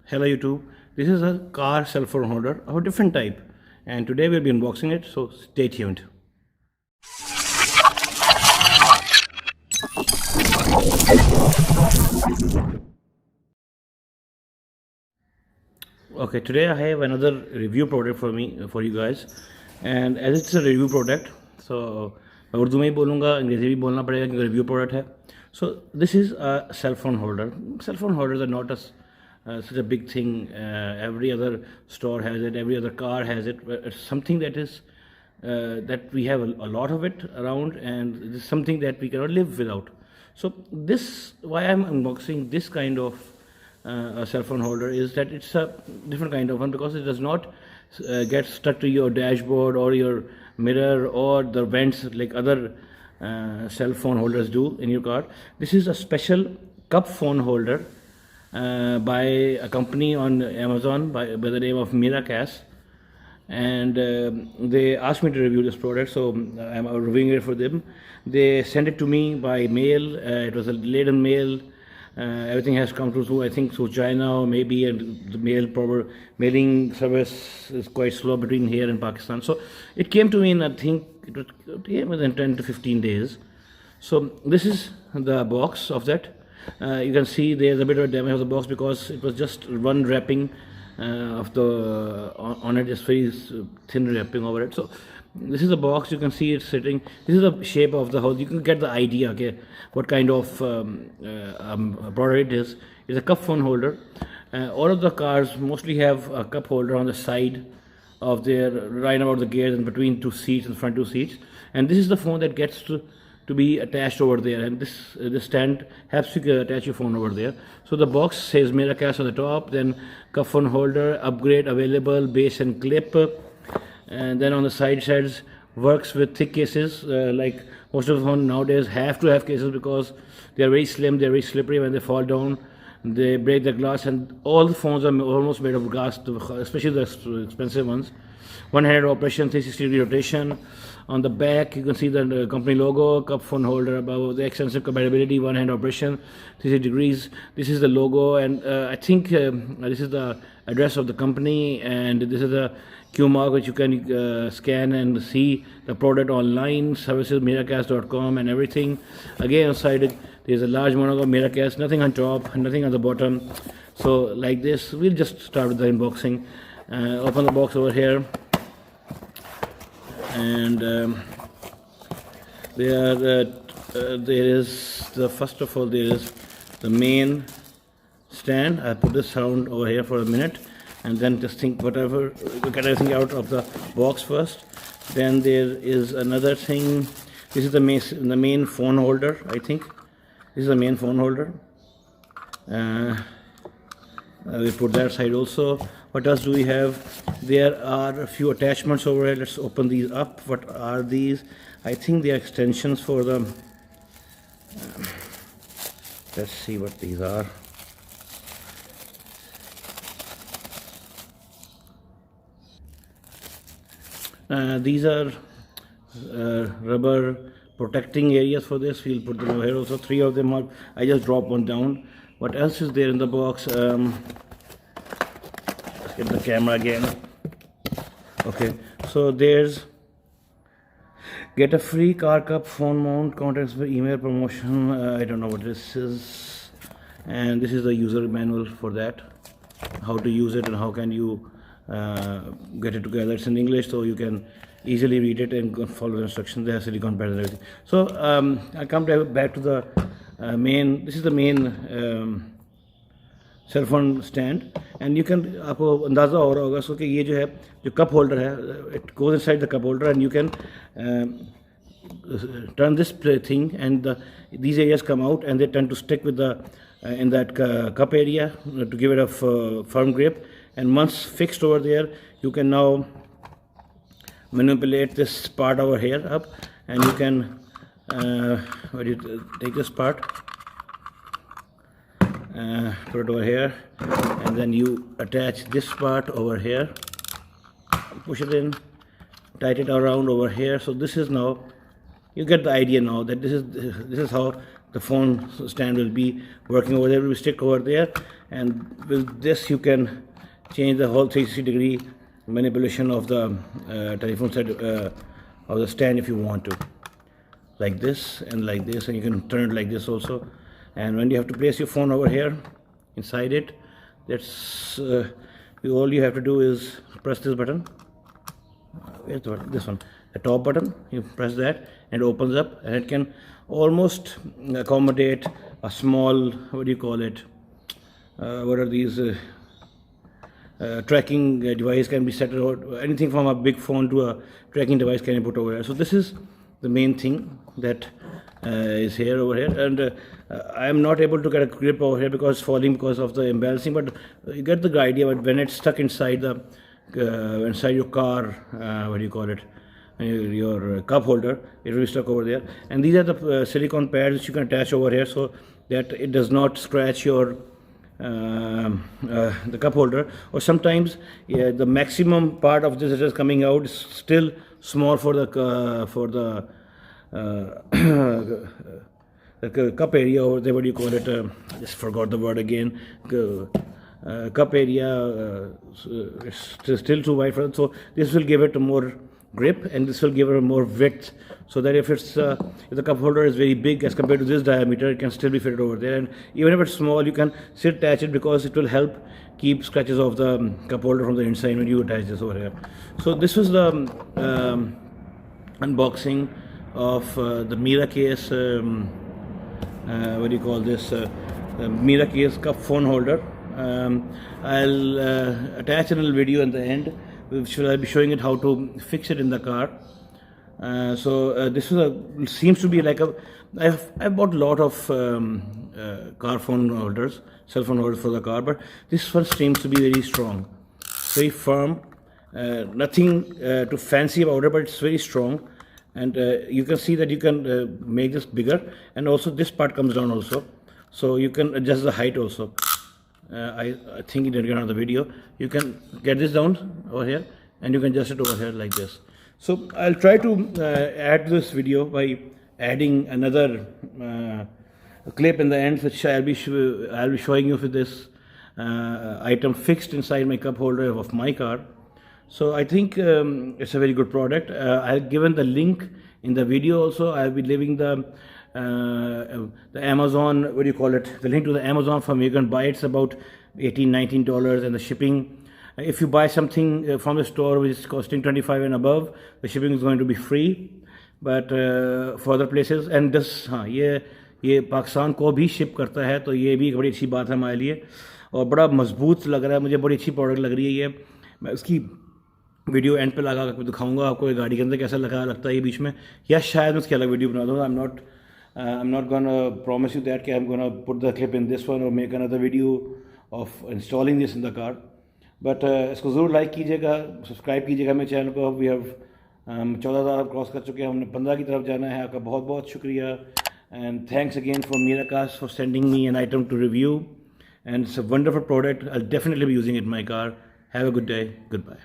Hello YouTube, this is a car cell phone holder of a different type and today we'll be unboxing it, so stay tuned. Okay, today I have another review product for you guys, and as it's a review product, so मैं उर्दू में ही बोलूँगा, अंग्रेजी भी बोलना पड़ेगा क्योंकि review product है. So this is a cell phone holder. Cell phone holders are not such a big thing. Every other store has it, every other car has it. It's something that is that we have a lot of it around, and it's something that we cannot live without. So this, why I'm unboxing this kind of a cell phone holder, is that it's a different kind of one because it does not get stuck to your dashboard or your mirror or the vents like other cell phone holders do in your car. This is a special cup phone holder by a company on Amazon by the name of MIRACASE, and they asked me to review this product, so I'm reviewing it for them. They sent it to me by mail. It was a laden mail. Everything has come through, I think, through China or maybe, and the mailing service is quite slow between here and Pakistan. So it came to me in, I think, it came within 10 to 15 days. So this is the box of that. You can see there's a bit of damage of the box because it was just one wrapping of the on it, just very thin wrapping over it. So this is the box. You can see it sitting. This is the shape of the hole. You can get the idea, okay, what kind of product it is. It's a cup phone holder. All of the cars mostly have a cup holder on the side of their, right about the gears and between two seats and front two seats. And this is the phone that gets to be attached over there, and this stand helps you attach your phone over there. So the box says MIRACASE on the top, then cup phone holder, upgrade available, base and clip, and then on the sides works with thick cases. Like most of the phones nowadays have to have cases because they are very slim, they are very slippery. When they fall down, they break the glass, and all the phones are almost made of glass, especially the expensive ones. One-handed operation, 360-degree rotation. On the back, you can see the company logo, cup phone holder above, the extensive compatibility, one-hand operation, 360 degrees. This is the logo, and I think this is the address of the company, and this is the Q mark which you can scan and see the product online, services, miracase.com and everything. Again, outside there's a large amount of MIRACASE, nothing on top, nothing on the bottom. So like this, we'll just start with the unboxing. Open the box over here, and there is the, first of all, there is the main stand. I put this sound over here for a minute, and then just think whatever, get everything out of the box first. Then there is another thing. This is the main phone holder, I think. This is the main phone holder. We put that side also. What else do we have? There are a few attachments over here. Let's open these up. What are these? I think they are extensions for the let's see what these are. These are rubber protecting areas for this. We'll put them over here also. 3 of them are, I just dropped one down. What else is there in the box? Let's get the camera again. Okay, so there's get a free car cup phone mount, contacts for email promotion. I don't know what this is, and this is the user manual for that, how to use it and how can you get it together. It's in English, so you can easily read it and follow the instructions. They have silicone pads and everything. So I come back to the main. This is the main cell phone stand, and you can, आपको अंदाज़ा हो रहा होगा सो कि ये जो है, जो cup holder है, it goes inside the cup holder, and you can turn this thing, and these areas come out, and they tend to stick with the in that cup area to give it a firm grip. And once fixed over there, you can now manipulate this part over here up, and you can take this part, put it over here, and then you attach this part over here, push it in, tighten it around over here. So this is now, you get the idea now that this is how the phone stand will be working over there, will be stick over there, and with this you can change the whole 360-degree manipulation of the telephone set of the stand if you want to, like this and like this, and you can turn it like this also. And when you have to place your phone over here inside it, that's all you have to do is press this button. Where's the button? This one, the top button. You press that and it opens up, and it can almost accommodate a small, what do you call it, what are these tracking device can be set out. Anything from a big phone to a tracking device can be put over here. So this is the main thing that is here over here, and I am not able to get a grip over here because it's falling because of the imbalancing, but you get the idea. But when it's stuck inside the inside your car, what do you call it, your cup holder, it will be stuck over there. And these are the silicone pads which you can attach over here so that it does not scratch your the cup holder. Or sometimes the maximum part of this that is coming out is still small for the cup area over there, what do you call it, I just forgot the word again, cup area, it's still too wide for it. So this will give it a more grip, and this will give it a more width, so that if it's if the cup holder is very big as compared to this diameter, it can still be fitted over there. And even if it's small, you can still attach it because it will help keep scratches of the cup holder from the inside when you attach this over here. So this was the unboxing of the MIRACASE, what do you call this, MIRACASE cup phone holder. I'll attach a little video in the end which I'll be showing it how to fix it in the car. This is seems to be like I've bought a lot of car phone holders, cell phone holders for the car, but this one seems to be very strong, very firm, nothing too fancy about it, but it's very strong. And you can see that you can make this bigger, and also this part comes down also, so you can adjust the height also. I think you didn't get on the video. You can get this down over here, and you can adjust it over here like this. So I'll try to add this video by adding another clip in the end, which I'll be showing you with this item fixed inside my cup holder of my car. So I think it's a very good product. I've given the link in the video also. I'll be leaving the Amazon, what do you call it, the link to the Amazon from you can buy. It's about $18-19, and the shipping, if you buy something from the store which is costing $25 and above, the shipping is going to be free. But for other places, and this ये पाकिस्तान को भी ship करता है, तो ये भी एक बड़ी अच्छी बात है हमारे लिए, और बड़ा मजबूत लग रहा है मुझे, बड़ी अच्छी प्रोडक्ट लग रही है ये. मैं उसकी वीडियो एंड पे लगा कर दिखाऊंगा आपको ये गाड़ी के अंदर कैसा लगता है ये बीच में, या शायद मैं उसकी अलग वीडियो बना दूँगा. I'm not gonna promise you that I'm gonna put the clip in this one or make another video of installing this in the car. But इसको ज़रूर लाइक कीजिएगा, सब्सक्राइब कीजिएगा मेरे चैनल को. वी हैव 14,000 क्रॉस कर चुके हैं, हमने 15 की तरफ जाना है. आपका बहुत बहुत शुक्रिया, and thanks again for MIRACASE for sending me an item to review, and it's a wonderful product. I'll definitely be using it in my car. Have a good day. Goodbye.